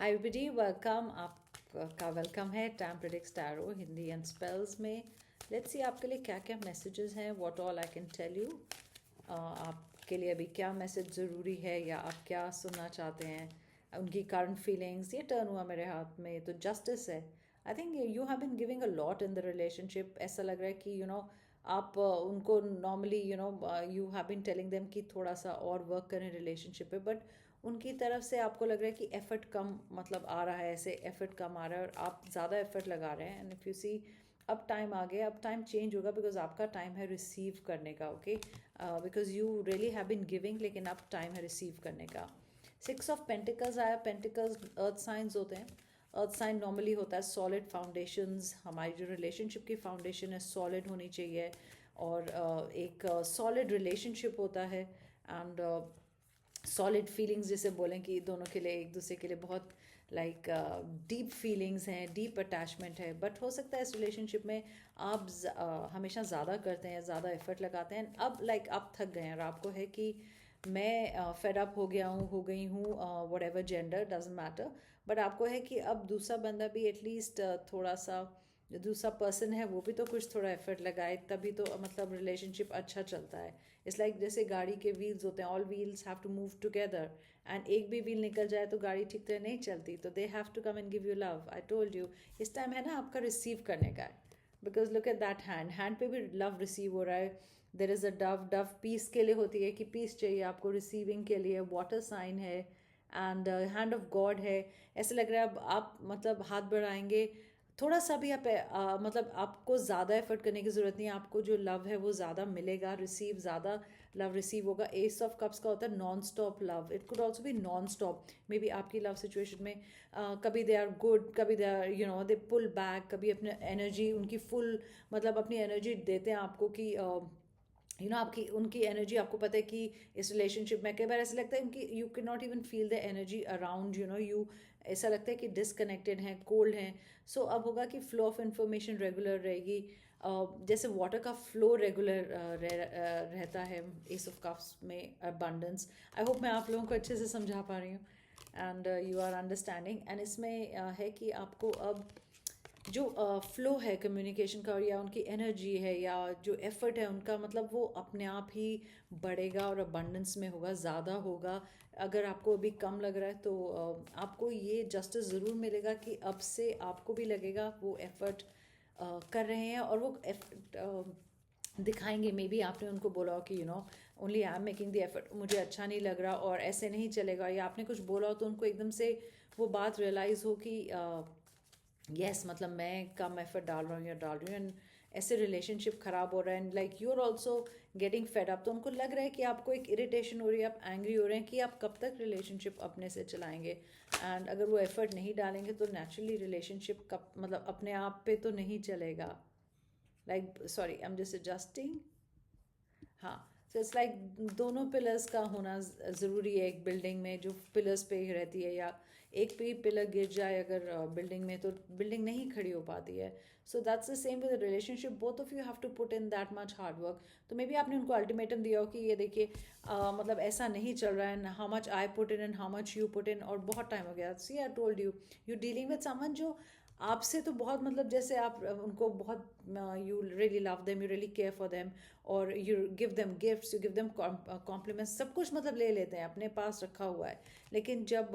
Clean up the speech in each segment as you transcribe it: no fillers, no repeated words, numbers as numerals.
हाय everybody welcome. आपका welcome है Tam predicts tarot Hindi and spells में। लेट्स सी आपके लिए क्या क्या मैसेजेस हैं, what all I can tell you. आपके लिए अभी क्या मैसेज ज़रूरी है या आप क्या सुनना चाहते हैं, उनकी करंट फीलिंग्स। ये टर्न हुआ मेरे हाथ में तो जस्टिस है। I think you have been giving a lot in the relationship. ऐसा लग रहा है कि आप उनको normally you have been telling them कि थोड़ा सा और वर्क करें रिलेशनशिप पे, बट उनकी तरफ से आपको लग रहा है कि एफर्ट कम मतलब आ रहा है, ऐसे एफर्ट कम आ रहा है और आप ज़्यादा एफर्ट लगा रहे हैं। एंड इफ़ यू सी अब टाइम आ गया, अब टाइम चेंज होगा बिकॉज आपका टाइम है रिसीव करने का। Okay, because you really have been giving, लेकिन अब टाइम है रिसीव करने का। 6 ऑफ पेंटिकल्स आया। पेंटिकल्स अर्थ साइंस होते हैं। अर्थ साइन नॉर्मली होता है सॉलिड फाउंडेशंस। हमारी जो रिलेशनशिप की फाउंडेशन है सॉलिड होनी चाहिए और एक सॉलिड रिलेशनशिप होता है। एंड सॉलिड फीलिंग्स जिसे बोलें कि दोनों के लिए एक दूसरे के लिए बहुत लाइक डीप फीलिंग्स हैं, डीप अटैचमेंट है। बट हो सकता है इस रिलेशनशिप में आप हमेशा ज़्यादा करते हैं, ज़्यादा एफर्ट लगाते हैं। अब आप थक गए हैं और आपको है कि मैं फेड अप हो गया हूँ, हो गई हूँ, what ever gender doesn't matter. But आपको है कि अब दूसरा बंदा भी एटलीस्ट थोड़ा सा, जो दूसरा पर्सन है वो भी तो कुछ थोड़ा एफर्ट लगाए, तभी तो मतलब रिलेशनशिप अच्छा चलता है। इट्स लाइक जैसे गाड़ी के व्हील्स होते हैं, all wheels have to move together. And एक भी व्हील निकल जाए तो गाड़ी ठीक तरह नहीं चलती, तो they have to come and give you love. I told you इस टाइम है ना आपका रिसीव करने का है। Because look at that hand, hand पे भी लव रिसीव हो रहा है। There is a dove. Dove peace के लिए होती है कि पीस चाहिए आपको, रिसीविंग के लिए वाटर साइन है। एंड हैंड ऑफ गॉड है। ऐसे लग रहा है अब आप मतलब हाथ बढ़ाएंगे थोड़ा सा भी आप मतलब आपको ज़्यादा एफर्ट करने की ज़रूरत नहीं है। आपको जो लव है वो ज़्यादा मिलेगा, रिसीव ज़्यादा लव रिसीव होगा। एस ऑफ कप्स का होता है non stop love. It could also be non stop. May be आपकी लव सिचुएशन में कभी दे आर गुड, कभी they are they pull back, कभी अपने एनर्जी उनकी फुल मतलब अपनी एनर्जी देते हैं आपको कि आपकी उनकी एनर्जी आपको पता है कि इस रिलेशनशिप में कई बार ऐसा लगता है उनकी you can not even feel the energy around you. ऐसा लगता है कि डिसकनेक्टेड हैं, कोल्ड हैं। सो अब होगा कि फ्लो ऑफ इंफॉर्मेशन रेगुलर रहेगी। जैसे वाटर का फ्लो रेगुलर रहता है एस ऑफ कप्स में अबंडेंस। आई होप मैं आप लोगों को अच्छे से समझा पा रही हूँ and you are understanding. And इसमें है कि आपको अब जो फ्लो है कम्युनिकेशन का, या उनकी एनर्जी है या जो एफर्ट है उनका, मतलब वो अपने आप ही बढ़ेगा और अबंडेंस में होगा, ज़्यादा होगा। अगर आपको अभी कम लग रहा है तो आपको ये जस्टिस ज़रूर मिलेगा कि अब से आपको भी लगेगा वो एफर्ट कर रहे हैं और वो एफर्ट दिखाएंगे। मे बी आपने उनको बोला हो कि only I am making the effort, मुझे अच्छा नहीं लग रहा और ऐसे नहीं चलेगा, या आपने कुछ बोला हो तो उनको एकदम से वो बात रियलाइज़ हो कि यस मतलब मैं कम एफर्ट डाल रहा हूँ या डाल रही हूँ। एंड ऐसे रिलेशनशिप ख़राब हो रहा है and like you are also getting fed up. तो उनको लग रहा है कि आपको एक इरिटेशन हो रही है, आप एंग्री हो रहे हैं कि आप कब तक रिलेशनशिप अपने से चलाएंगे। एंड अगर वो एफर्ट नहीं डालेंगे तो नेचुरली रिलेशनशिप कब मतलब अपने आप पे तो नहीं चलेगा। Like sorry I am just adjusting. हाँ, तो इट्स लाइक दोनों पिलर्स का होना ज़रूरी है एक बिल्डिंग में, जो पिलर्स पे ही रहती है। या एक पे ही पिलर गिर जाए अगर बिल्डिंग में, तो बिल्डिंग नहीं खड़ी हो पाती है। So that's the same with relationship, both of you have to put in that much hard work. तो मे बी आपने उनको अल्टीमेटम दिया हो कि ये देखिए मतलब ऐसा नहीं चल रहा है, how much I put in and how much you put in, और बहुत टाइम हो गया। See I told you, you dealing with someone जो आपसे तो बहुत मतलब जैसे आप उनको बहुत you really love them, you really care for them, और you give them gifts, you give them compliments, सब कुछ मतलब ले लेते हैं, अपने पास रखा हुआ है। लेकिन जब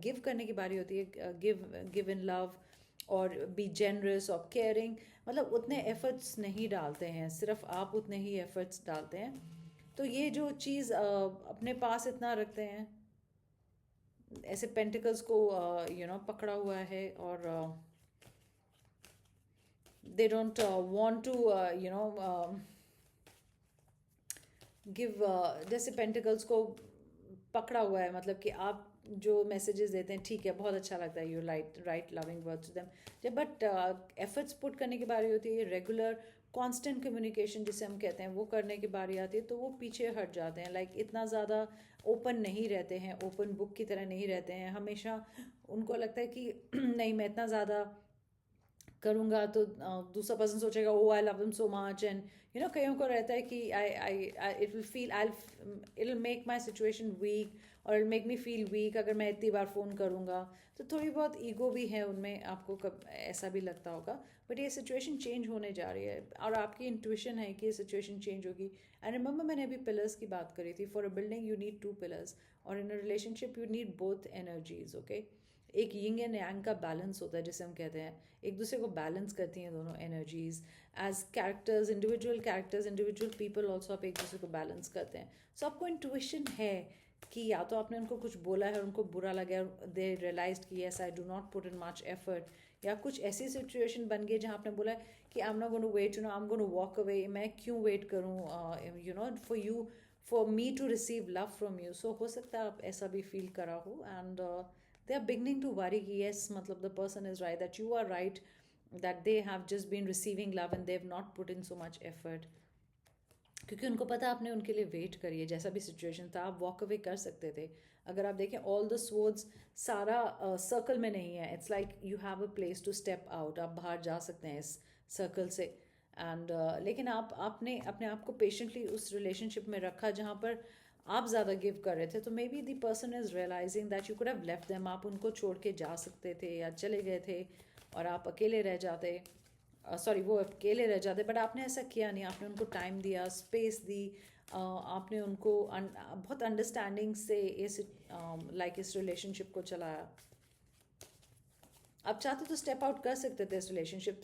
गिव करने की बारी होती है, गिव गिव इन लव और बी जेनरस और केयरिंग, मतलब उतने एफर्ट्स नहीं डालते हैं, सिर्फ आप उतने ही एफर्ट्स डालते हैं। तो ये जो चीज़ अपने पास इतना रखते हैं, ऐसे पेंटिकल्स को पकड़ा हुआ है और they don't want to give, जैसे पेंटिकल्स को पकड़ा हुआ है, मतलब कि आप जो मैसेजेस देते हैं ठीक है, बहुत अच्छा लगता है, you write loving words to them. जब बट एफर्ट्स पुट करने की बारी होती है, रेगुलर कांस्टेंट कम्युनिकेशन जिसे हम कहते हैं वो करने की बारी आती है, तो वो पीछे हट जाते हैं। लाइक इतना ज़्यादा ओपन नहीं रहते हैं, ओपन बुक की तरह नहीं रहते हैं। हमेशा उनको लगता है कि नहीं मैं इतना ज़्यादा करूँगा तो दूसरा पर्सन सोचेगा oh I love him so much, and कईयों को रहता है कि I it will feel I it will make my situation weak और it make me feel weak अगर मैं इतनी बार फ़ोन करूँगा। तो थोड़ी बहुत ईगो भी है उनमें, आपको कब ऐसा भी लगता होगा। बट ये सिचुएशन चेंज होने जा रही है और आपकी इंट्यूशन है कि ये सिचुएशन चेंज होगी। एंड रिमेंबर मैंने अभी पिलर्स की बात करी थी, for a building you need 2 pillars और in a relationship you need both energies, okay. एक यिंग एंड यांग का बैलेंस होता है जिसे हम कहते हैं, एक दूसरे को बैलेंस करती हैं दोनों energies. As characters individual people also आप एक दूसरे को बैलेंस करते हैं। सो आपको इंट्यूशन है कि या तो आपने उनको कुछ बोला है और उनको बुरा लगा और दे रियलाइज कि yes I do not put in much effort, या कुछ ऐसी सिचुएशन बन गई जहाँ आपने बोला है कि I am not going to wait, I am going to walk away, मैं क्यों वेट करूँ for me to receive love from you. So हो सकता है आप ऐसा भी फील करा हो, and they are beginning to worry कि yes मतलब the person is right, that you are right, that they have just been receiving love and they have not put in so much effort, क्योंकि उनको पता आपने उनके लिए wait करी है। जैसा भी सिचुएशन था आप वॉक अवे कर सकते थे। अगर आप देखें ऑल द स्वर्ड्स सारा सर्कल में नहीं है, it's like you have a place to step out, आप बाहर जा सकते हैं इस सर्कल से। एंड लेकिन आपने अपने आप को पेशेंटली उस रिलेशनशिप में रखा जहाँ पर आप ज़्यादा गिव कर रहे थे। तो maybe the person is realising that you could have left them, आप उनको छोड़ के जा सकते थे या चले गए थे और आप अकेले रह जाते, सॉरी वो अकेले रह जाते, बट आपने ऐसा किया नहीं। आपने उनको टाइम दिया, स्पेस दी, आपने उनको बहुत अंडरस्टैंडिंग से इस इस रिलेशनशिप को चलाया। आप चाहते तो स्टेप आउट कर सकते थे इस रिलेशनशिप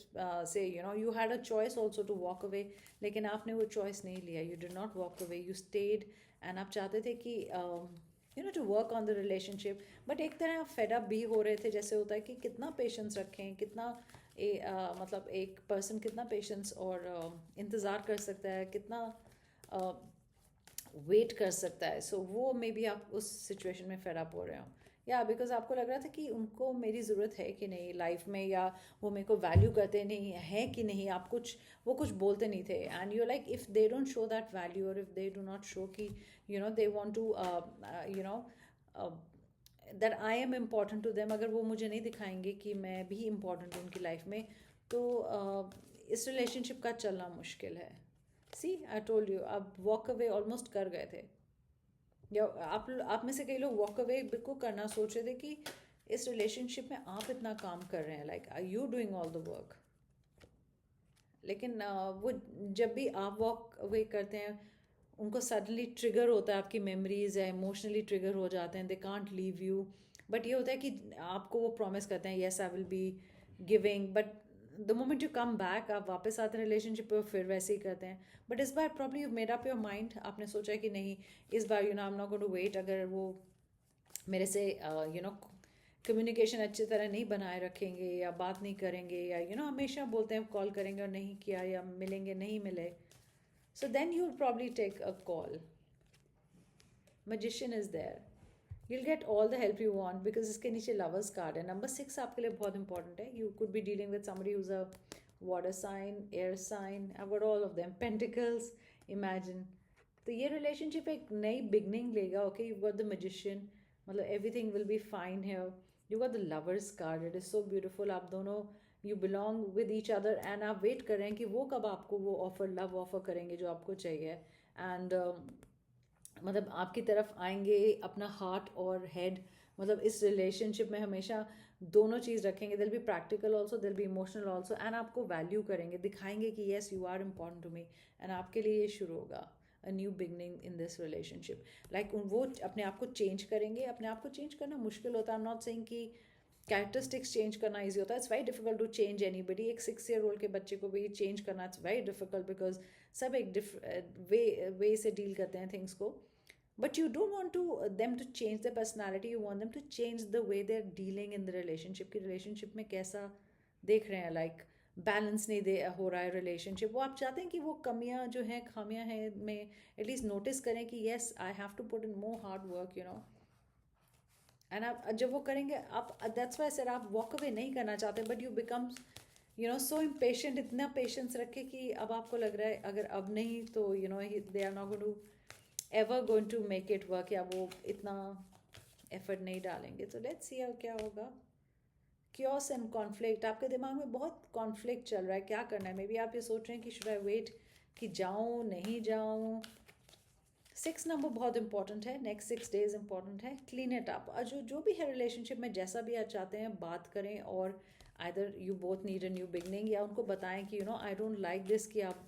से, you had a choice also to walk away, लेकिन आपने वो चॉइस नहीं लिया। You did not walk away, you stayed, and आप चाहते थे कि to work on the relationship. But एक तरह आप फेडअप भी हो रहे थे, जैसे होता है कि कितना पेशेंस रखें, कितना मतलब एक पर्सन कितना पेशेंस और इंतज़ार कर सकता है, कितना वेट कर सकता है। सो वो मे बी आप उस सिचुएशन में फेडअप हो रहे हो, या बिकॉज आपको लग रहा था कि उनको मेरी ज़रूरत है कि नहीं लाइफ में, या वो मेरे को वैल्यू करते नहीं है कि नहीं। आप वो कुछ बोलते नहीं थे, and you like if they don't show that value, और if they do not show कि they want to that I am important to them, अगर वो मुझे नहीं दिखाएंगे कि मैं भी इम्पॉर्टेंट हूँ उनकी लाइफ में, तो इस रिलेशनशिप का चलना मुश्किल है। सी आई टोल्ड यू, आप वॉक अवे ऑलमोस्ट कर गए थे, या आप में से कई लोग वॉक अवे बिल्कुल करना सोच रहे थे कि इस रिलेशनशिप में आप इतना काम कर रहे हैं, like are you doing all the work. लेकिन वो जब भी आप वॉक अवे करते हैं, उनको सडनली ट्रिगर होता है, आपकी मेमोरीज है इमोशनली ट्रिगर हो जाते हैं, they can't leave you. But ये होता है कि आपको वो प्रॉमिस करते हैं yes I will be giving, but the moment you come back आप वापस आते हैं रिलेशनशिप पे, फिर वैसे ही करते हैं। बट इस बार problem you made up your mind, आपने सोचा कि नहीं इस बार I am not going to wait, अगर वो मेरे से कम्युनिकेशन अच्छी तरह नहीं बनाए रखेंगे या बात नहीं करेंगे, या हमेशा बोलते हैं कॉल करेंगे और नहीं किया, या मिलेंगे नहीं मिले, so then you'll probably take a call. Magician is there, you'll get all the help you want because इसके नीचे lovers card है। number 6 आपके लिए बहुत important है। you could be dealing with somebody who's a water sign, air sign, I've got all of them, pentacles, imagine। तो ये relationship एक नई beginning लेगा, okay। you've got the magician, मतलब everything will be fine here। you've got the lovers card, it is so beautiful। आप दोनों you belong with each other, and आप wait कर रहे हैं कि वो कब आपको वो ऑफर लव ऑफर करेंगे जो आपको चाहिए, एंड मतलब आपकी तरफ आएंगे अपना हार्ट और हेड, मतलब इस रिलेशनशिप में हमेशा दोनों चीज़ रखेंगे। They'll be practical also, they'll be emotional also, and आपको वैल्यू करेंगे, दिखाएंगे कि yes you are important to me, and आपके लिए ये शुरू होगा a new beginning in this relationship. Like वो अपने आप को चेंज करेंगे। अपने आप को चेंज करना मुश्किल होता है, आई एम नॉट सेइंग कि कैरेक्टरिस्टिक्स चेंज करना ईजी होता है, it's very difficult to change anybody. एक 6 year old के बच्चे को भी चेंज करना इट्स वेरी डिफिकल्ट, बिकॉज सब एक वे से डील करते हैं थिंग्स को। But you don't want to them to change the personality, you want them to change the way they are dealing in the relationship. की रिलेशनशिप में कैसा देख रहे हैं, लाइक बैलेंस नहीं दे हो रहा है रिलेशनशिप, वो आप चाहते हैं कि वो कमियां जो हैं खामियां हैं में एटलीस्ट नोटिस करें कि yes I have to put in more hard work, and आप जब वो करेंगे आप, दैट्स वाई सर आप वॉक अवे नहीं करना चाहते, but you become so impatient, इतना पेशेंस रखे कि अब आपको लग रहा है अगर अब नहीं तो they are not going to ever going to make it work, या वो इतना एफर्ट नहीं डालेंगे। तो लेट्स सी अब क्या होगा, क्योस एंड कॉन्फ्लिक्ट, आपके दिमाग में बहुत कॉन्फ्लिक्ट चल रहा है, क्या करना है। मे बी आप ये सोच रहे हैं कि शुड आई वेट, कि जाऊँ नहीं जाऊँ। 6 नंबर बहुत इंपॉर्टेंट है, नेक्स्ट 6 डेज इंपॉर्टेंट है। Clean it up. और जो भी है रिलेशनशिप में, जैसा भी आप चाहते हैं बात करें, और either you both need a new beginning, या उनको बताएं कि आई डोंट लाइक दिस, कि आप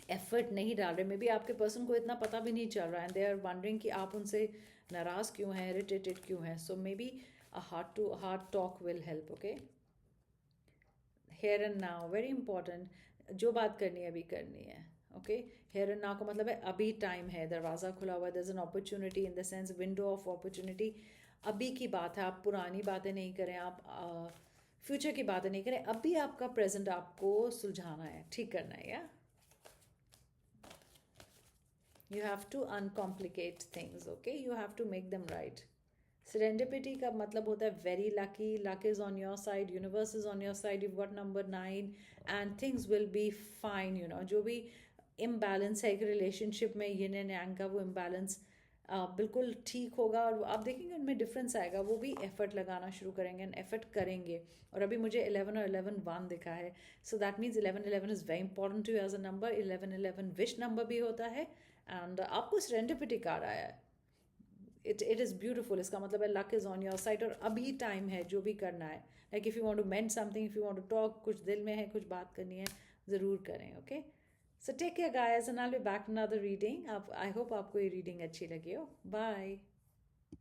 एफर्ट नहीं डाल रहे। मे बी आपके पर्सन को इतना पता भी नहीं चल रहा है, दे आर वंडरिंग कि आप उनसे नाराज़ क्यों हैं, इरिटेटेड क्यों हैं। So maybe a heart to heart talk will help. Okay, here and now very important. जो बात करनी है अभी करनी है। ओके, हेयर एंड नाउ का मतलब है अभी टाइम है, दरवाज़ा खुला हुआ है, there is an opportunity, in the sense window of opportunity. अभी की बात है, आप पुरानी बातें नहीं करें, आप फ्यूचर की बातें नहीं करें, अभी आपका प्रेजेंट आपको सुलझाना है, ठीक करना है। या you have to uncomplicate things, okay, you have to make them right. Serendipity का मतलब होता है very lucky, luck is on your side, universe is on your side, you've got number 9 and things will be fine, जो भी imbalance है एक relationship में, yin and yang का वो imbalance बिल्कुल ठीक होगा। और आप देखेंगे उनमें डिफरेंस आएगा, वो भी एफर्ट लगाना शुरू करेंगे एंड एफर्ट करेंगे। और अभी मुझे 11 और 11 1 दिखा है, so that means 11 is very important to as a number. 11 wish number भी होता है, एंड आपको सेरेंडिपिटी कार्ड आया है। इट इज़ ब्यूटिफुल, इसका मतलब है luck is on your side, और अभी टाइम है जो भी करना है। Like if you want to mend something, if you want to talk, कुछ दिल में है, कुछ बात करनी है, ज़रूर करें। Okay, so take care guys, and I will be back another reading. आप, आई होप आपको ये रीडिंग अच्छी लगी हो। बाय।